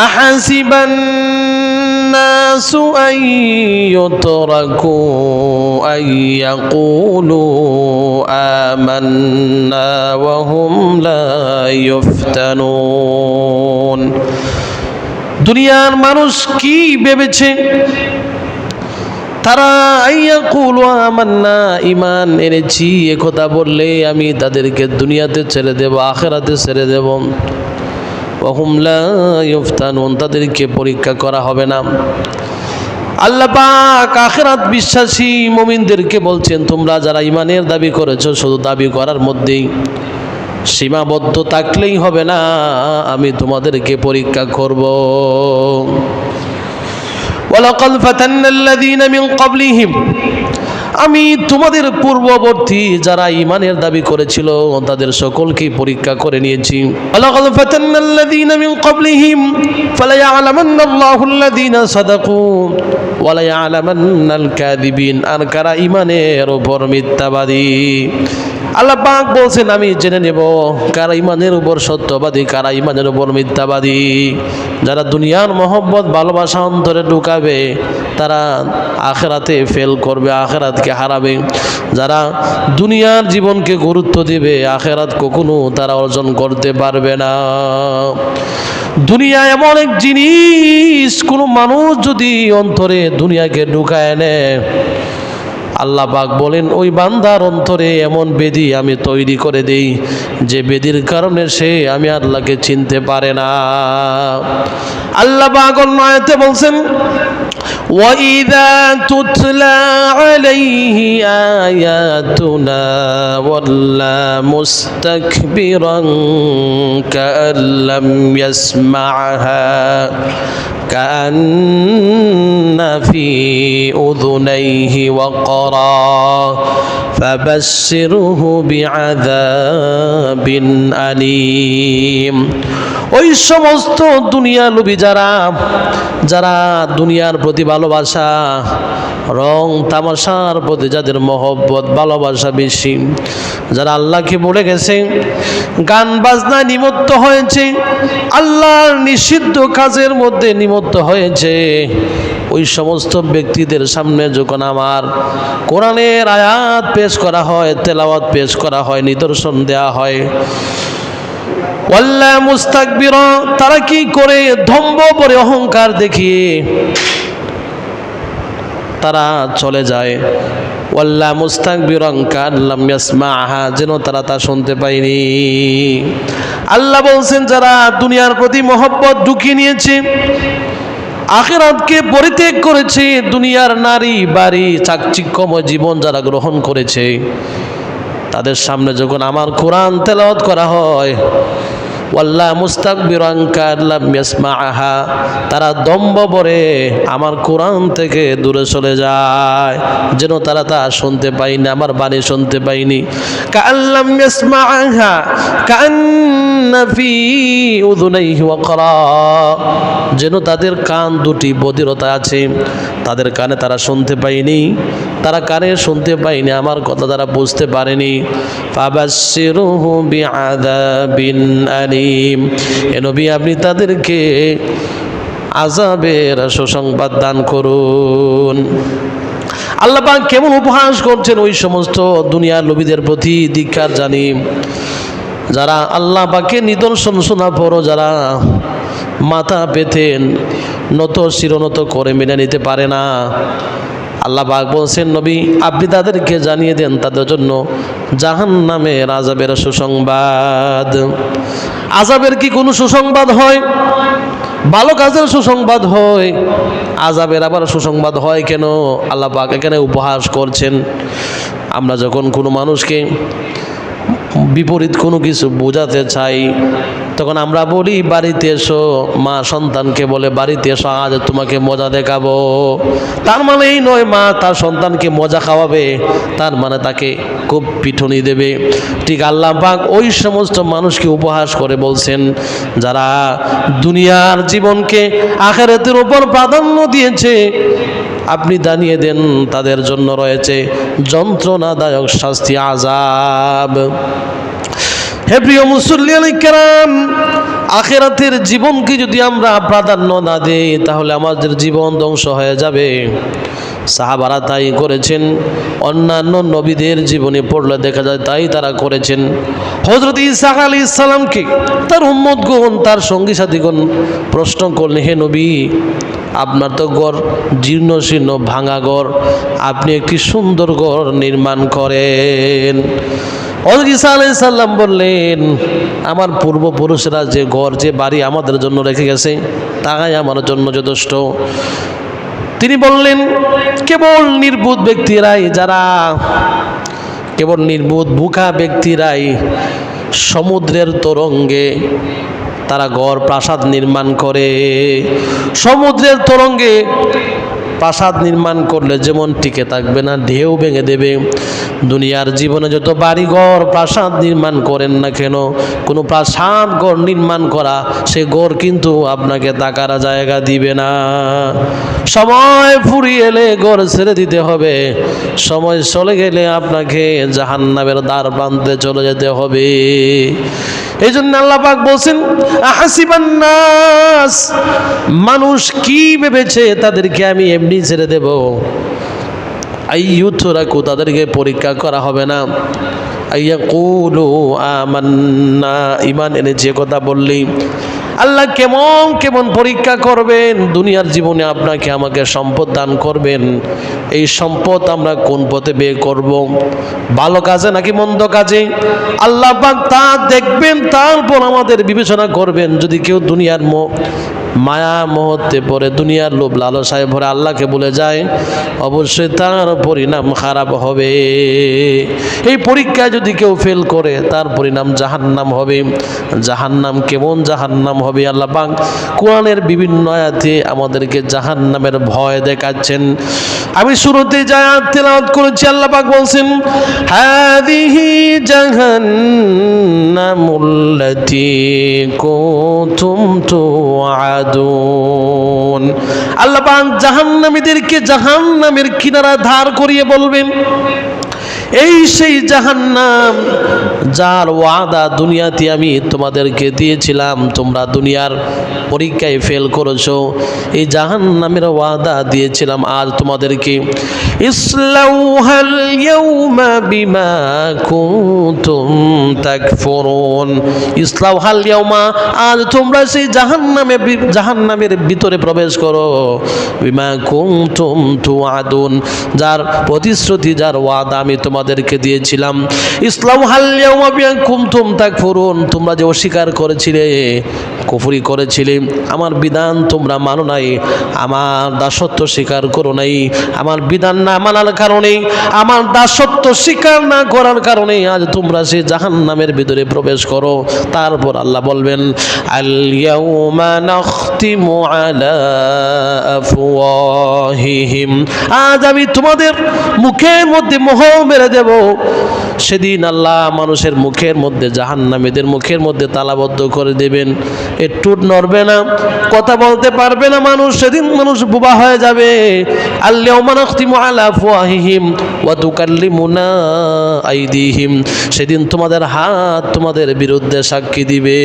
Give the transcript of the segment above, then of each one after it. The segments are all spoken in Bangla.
আহাসিবান নাসু আন ইউতরাকু আন ইয়াকুলু আমান্না ওয়া হুম লা ইফতানুন। দুনিয়ার মানুষ কি ভেবেছে? তারা আইয়াকুলু আমান্না, ঈমান এনেছি এ কথা বললে আমি তাদেরকে দুনিয়াতে ছেড়ে দেব, আখিরাতে ছেড়ে দেব। ওয়া হুম লা ইফতানুন, তাদেরকে পরীক্ষা করা হবে না। আল্লাহ পাক আখিরাত বিশ্বাসী মুমিনদেরকে বলছেন, তোমরা যারা ঈমানের দাবি করেছো শুধু দাবি করার মধ্যেই সীমাবদ্ধ থাকলেই হবে না, আমি তোমাদেরকে পরীক্ষা করব। ওয়ালাকাদ ফাতান্নাল্লাযীনা মিন ক্বাবলিহিম, আমি তোমাদের পূর্ববর্তী যারা ঈমানের দাবি করেছিল তাদের সকলকেই পরীক্ষা করে নিয়েছি। ওয়ালাকাদ ফাতান্নাল্লাযীনা মিন ক্বাবলিহিম ফালায়ালামান্নাল্লাহুল্লাযীনা সাদাকু ওয়া লায়ালামান্নাল কাযিবিন, আর কারা ঈমানের উপর মিথ্যাবাদী। আল্লাহ পাক বলছেন, আমি জেনে নেব কারা ঈমানের উপর সত্যবাদী, কারা ঈমানের উপর মিথ্যাবাদী। যারা দুনিয়ার মহব্বত ভালোবাসা অন্তরে ঢুকাবে তারা আখিরাতে ফেল করবে, আখিরাতকে হারাবে। যারা দুনিয়ার জীবনকে গুরুত্ব দিবে আখিরাত কখনো তারা অর্জন করতে পারবে না। দুনিয়া এমন এক জিনিস, কোনো মানুষ যদি অন্তরে দুনিয়াকে ঢুকায় নেয়, আল্লাহ পাক বলেন ওই বান্দার অন্তরে এমন বেদি আমি তৈরি করে দেই যে বেদির কারণে সে আমি আল্লাহকে চিনতে পারে না। আল্লাহ পাক অন্য আয়াতে বলছেন, وَإِذَا تُتْلَى عَلَيْهِ آيَاتُنَا وَلَّى مُسْتَكْبِرًا كَأَن لَّمْ يَسْمَعْهَا كأن في أذنيه وقرا فبشره بعذاب أليم। ওই সমস্ত দুনিয়া লোভী যারা দুনিয়ার প্রতি ভালোবাসা, রং তামাশার প্রতি যাদের মহব্বত ভালোবাসা বেশি, যারা আল্লাহকে ভুলে গেছে, গান বাজনা নিমত্ত হয়েছে, আল্লাহর নিষিদ্ধ কাজের মধ্যে নিমত্ত হয়েছে, ওই সমস্ত ব্যক্তিদের সামনে যখন আমার কোরআনের আয়াত পেশ করা হয়, তেলাওয়াত পেশ করা হয়, নিদর্শন দেয়া হয়, ওয়াল্লা মুস্তাকবিরা, তারা কি করে ধম্ব পরে অহংকার দেখিয়ে তারা চলে যায়। ওয়াল্লা মুস্তাকবিরান কাল্লাম ইয়াসমাহা, যেন তারা তা শুনতে পায়নি। আল্লাহ বলছেন যারা দুনিয়ার প্রতি মহব্বত ঢুকিয়ে নিয়েছে, আখিরাতকে পরিত্যাগ করেছে, দুনিয়ার নারী বাড়ি চাকচিক্যময় জীবন যারা গ্রহণ করেছে, তাদের সামনে যখন আমার কোরআন তেলাওয়াত করা হয়, ওয়াল্লা মুস্তাকবিরান কাল্লাম ইয়াসমাহা, তারা দম্ভ ভরে আমার কোরআন থেকে দূরে চলে যায়, যেন তারা তা শুনতে পায়নি, আমার বাণী শুনতে পায়নি। কাল্লাম ইয়াসমাহা কান্না ফি উযুনাইহি ওয়াকরা, যেন তাদের কান দুটি বধিরতা আছে, তাদের কানে তারা শুনতে পায়নি, তারা কানে শুনতে পায়নি, আমার কথা তারা বুঝতে পারেনি। ফাবাশশিরুহু বিআযাবিন আলীম, এ নবী আপনি তাদেরকে আযাবের সুসংবাদ দান করুন। আল্লাহ পাক কেমন উপহাস করছেন ওই সমস্ত দুনিয়ার লোভীদের প্রতি। ধিক্কার জানি যারা আল্লাহ পাকের নিদর্শন শোনা পরও যারা মাথা পেতেন নত শিরনত করে মেনে নিতে পারে না। আল্লাহ পাক বলছেন নবী আপনি তাদেরকে জানিয়ে দেন তাদের জন্য জাহান্নামের আযাবের সুসংবাদ। আযাবের কি কোনো সুসংবাদ হয়? ভালো কাজের সুসংবাদ হয়, আযাবের আবার সুসংবাদ হয় কেন? আল্লাহ পাক এখানে উপহাস করছেন। আমরা যখন কোনো মানুষকে বিপরীত কোনো কিছু বোঝাতে চাই তখন আমরা বলি বাড়িতে এসো, মা সন্তানকে বলে বাড়িতে এসো আজ তোমাকে মজা দেখাবো। তার মানে এই নয় মা তার সন্তানকে মজা খাওয়াবে, তার মানে তাকে খুব পিটুনি দেবে। ঠিক আল্লাহ পাক ওই সমস্ত মানুষকে উপহাস করে বলছেন যারা দুনিয়ার জীবনকে আখিরাতের উপর প্রাধান্য দিয়েছে, আপনি জানিয়ে দেন তাদের জন্য রয়েছে যন্ত্রণাদায়ক শাস্তি, আযাব। হে প্রিয় মুসল্লিয়ানে কেরাম, আখিরাতের জীবনকে যদি আমরা প্রাধান্য না দেই তাহলে আমাদের জীবন ধ্বংস হয়ে যাবে। সাহাবারা তাই করেছেন, অন্যান্য নবীদের জীবনে পড়লে দেখা যায় তাই তারা করেছেন। হযরত ঈসা আলাইহিস সালামকে তার উম্মতগণ, তার সঙ্গী সাথীগণ প্রশ্ন করলেন, হে নবী, আপনার তো ঘর জীর্ণ শীর্ণ ভাঙা ঘর, আপনি একটি সুন্দর ঘর নির্মাণ করেন। হযরত ঈসা আলাইহিস সালাম বললেন, আমার পূর্বপুরুষরা যে ঘর যে বাড়ি আমাদের জন্য রেখে গেছে তাই আমার জন্য যথেষ্ট। তিনি বললেন, কেবল নির্বোধ ব্যক্তিরাই, যারা কেবল নির্বোধ বোকা ব্যক্তিরাই সমুদ্রের তরঙ্গে তারা ঘর প্রাসাদ নির্মাণ করে। সমুদ্রের তরঙ্গে প্রাসাদ নির্মাণ করলে যেমন টিকে থাকবে না, ঢেউ ভেঙে দেবে। দুনিয়ার জীবনে যত বাড়িঘর প্রাসাদ নির্মাণ করেন না কেন, কোনো প্রাসাদ ঘর নির্মাণ করা সে ঘর কিন্তু আপনাকে থাকার জায়গা দিবে না। সময় ফুরিয়ে এলে ঘর ছেড়ে দিতে হবে, সময় চলে গেলে আপনাকে জাহান্নামের দ্বার প্রান্তে চলে যেতে হবে। এই জন্য আল্লাহ পাক বলছেন, আহাসিবান নাস, মানুষ কি ভেবেছে তাদেরকে আমি এমনি ছেড়ে দেব? আইয়ুতরাকু, তাদেরকে পরীক্ষা করা হবে না। আইয়াকুলু আমান্না, ঈমান এনে যে কথা বললি আল্লাহ কেমন কেমন পরীক্ষা করবেন। দুনিয়ার জীবনে আপনাকে আমাকে সম্পদ দান করবেন, এই সম্পদ আমরা কোন পথে ব্যয় করব, ভালো কাজে নাকি মন্দ কাজে, আল্লাহ পাক তা দেখবেন, তারপর আমাদের বিবেচনা করবেন। যদি কেউ দুনিয়ার মায়া মোহতে পড়ে, দুনিয়ার লোভ লালসায় ভরে আল্লাহকে ভুলে যায়, অবশ্যই তার পরিণাম খারাপ হবে। এই পরীক্ষায় যদি কেউ ফেল করে তার পরিণাম জাহান্নাম হবে। জাহান্নাম কেমন জাহান্নাম হবে আল্লাহ পাক কোরআনের বিভিন্ন আয়াতে আমাদেরকে জাহান্নামের ভয় দেখাচ্ছেন। আমি শুরুতে যে আয়াত তেলাওয়াত করেছি, আল্লাহ পাক বলছেন, হাযিহি জাহান্নামুল্লাতী কুনতুম তুআদুন। আল্লাহ পাক জাহান্নামীদেরকে জাহান্নামের কিনারা ধার করিয়ে বলবেন, এই সেই জাহান্নাম যার ওয়াদা দুনিয়াতে আমি তোমাদেরকে দিয়েছিলাম, তোমরা দুনিয়ার পরীক্ষায় ফেল করেছো, এই জাহান্নামের ওয়াদা দিয়েছিলাম আজ তোমাদেরকে। ইসলাউহাল ইয়াউমা বিমা কুনতুম তাকফুরুন। ইসলাউহাল ইয়াউমা, আজ তোমরা সেই জাহান্নামের ভিতরে প্রবেশ করো। বিমা কুনতুম তুআদুন, যার প্রতিশ্রুতি, যার ওয়াদা আমি তোমাদেরকে দিয়েছিলাম। ইসলাউহাল ইয়াউমা বিমা কুনতুম তাকফুরুন, তোমরা যে অস্বীকার করেছিলে, কুফরি করেছিলে, আমার বিধান তোমরা মানো নাই, আমার দাসত্ব স্বীকার করো নাই, আমার বিধান না মানার কারণে, আমার দাসত্ব স্বীকার না করার কারণে আজ তোমরা সেই জাহান্নামের ভিতরে প্রবেশ করো। তারপর আল্লাহ বলবেন, আল ইয়াউমা নাখতিমু আলা আফওয়াহিহিম, আজ আমি তোমাদের মুখের মধ্যে মোহর মেরে দেব। সেদিন আল্লাহ মানুষের মুখের মধ্যে, জাহান্নামীদের মুখের মধ্যে তালাবদ্ধ করে দেবেন, একটু নড়বে না, কথা বলতে পারবে না মানুষ। সেদিন মানুষ বোবা হয়ে যাবে। আল-ইয়াউমা নাখতিমু আলা আফওয়াহিহিম ওয়া তুকাল্লিমুনা আইদিহিম, সেদিন তোমাদের হাত তোমাদের বিরুদ্ধে সাক্ষী দিবে।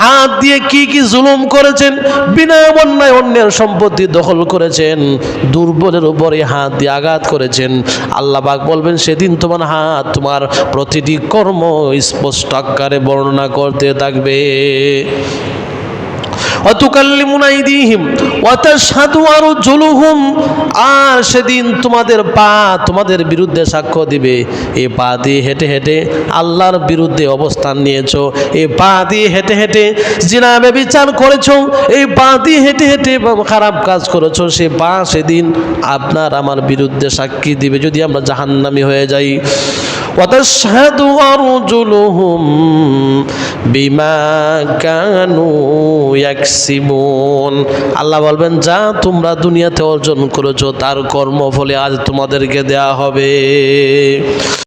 হাত দিয়ে কি কি জুলুম করেছেন, বিনা অন্যায় অন্যের সম্পত্তি দখল করেছেন, দুর্বলের উপরে হাত দিয়ে আঘাত করেছেন, আল্লাহ পাক বলবেন সেদিন তোমার হাত তোমার প্রতিটি কর্ম স্পষ্ট আকারে বর্ণনা করতে থাকবে। ওয়াতুকাল্লিমুনা আইদিহিম ওয়া তাশহাদু আরজুলুহুম, আর সেদিন তোমাদের পা তোমাদের বিরুদ্ধে সাক্ষ্য দিবে। এই পা দিয়ে হেঁটে হেঁটে আল্লাহর বিরুদ্ধে অবস্থান নিয়েছো, এই পা দিয়ে হেঁটে হেঁটে জিনা ব্যভিচার করেছো, এই পা দিয়ে হেঁটে হেঁটে খারাপ কাজ করেছো, সে পা সেদিন আপনার আমার বিরুদ্ধে সাক্ষী দিবে যদি আমরা জাহান্নামী হয়ে যাই। وتشهد أرجلهم بما كانوا يكسبون, আল্লাহ বলবেন যা তোমরা দুনিয়াতে অর্জন করেছো তার কর্মফলে আজ তোমাদেরকে দেয়া হবে।